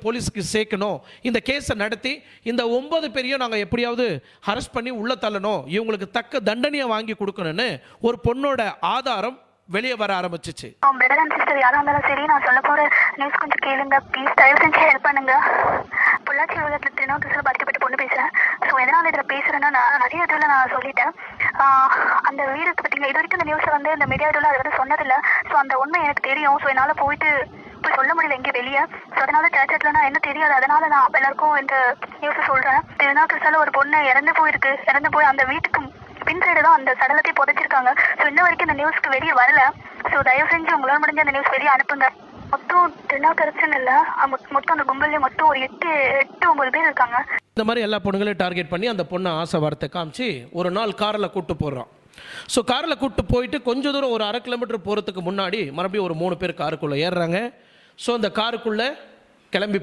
போலீஸ்க்கு சேர்க்கணும், இந்த கேஸை நடத்தி இந்த 9 பேரையும் நாங்கள் எப்படியாவது அரெஸ்ட் பண்ணி உள்ள தள்ளணும், இவங்களுக்கு தக்க தண்டனையை வாங்கி கொடுக்கணும்னு ஒரு பொண்ணோட ஆதாரம் வெளியே வர ஆரம்பிச்சிச்சு. யாரா இருந்தாலும் சரி, நான் சொல்ல போற நியூஸ் கொஞ்சம் கேளுங்க ப்ளீஸ், தயவு செஞ்சு ஹெல்ப் பண்ணுங்க. பொள்ளாச்சி விவகாரத்தில் திருநாவுக்கரசில் பாதிக்கப்பட்ட பொண்ணு பேசுறேன். ஸோ எதனால இதில் பேசுறேன்னா, நான் நிறைய இதில் நான் சொல்லிட்டேன். அந்த வீடு பார்த்தீங்கன்னா இது வரைக்கும் இந்த நியூஸை வந்து இந்த மீடியா இதில் அதை வந்து சொன்னதில்லை. ஸோ அந்த உண்மை எனக்கு தெரியும். ஸோ என்னால் போய் சொல்ல முடியல எங்கே வெளியே. ஸோ அதனால சேச்சத்தில் நான் என்ன தெரியாது, அதனால நான் எல்லாருக்கும் இந்த நியூஸை சொல்கிறேன். திருநாவுக்கரசில் ஒரு பொண்ணு இறந்து போய் அந்த வீட்டுக்கு பின் சைடு தான் அந்த சடலத்தை புதைச்சிருக்காங்க. ஸோ இன்ன வரைக்கும் இந்த நியூஸ்க்கு வெளியே வரல. ஸோ தயவு செஞ்சு உங்களால் முடிஞ்ச அந்த நியூஸ் வெளியே அனுப்புங்க. மொத்தம் திருநாவுக்கரசுன்னு இல்லை, மொத்தம் அந்த கும்பல்ல மொத்தம் ஒரு 8-9 பேர் இருக்காங்க. இந்த மாதிரி எல்லா பொண்ணுங்களையும் டார்கெட் பண்ணி அந்த பொண்ணை ஆசை வார்த்தை காமிச்சு ஒரு நாள் காரில் கூப்பிட்டு போடுறான். ஸோ காரில் கூப்பிட்டு போயிட்டு கொஞ்சம் தூரம் ஒரு 1/2 கிலோமீட்டர் போகிறதுக்கு முன்னாடி மறுபடியும் ஒரு 3 பேர் காருக்குள்ளே ஏறுறாங்க. ஸோ அந்த காருக்குள்ளே கிளம்பி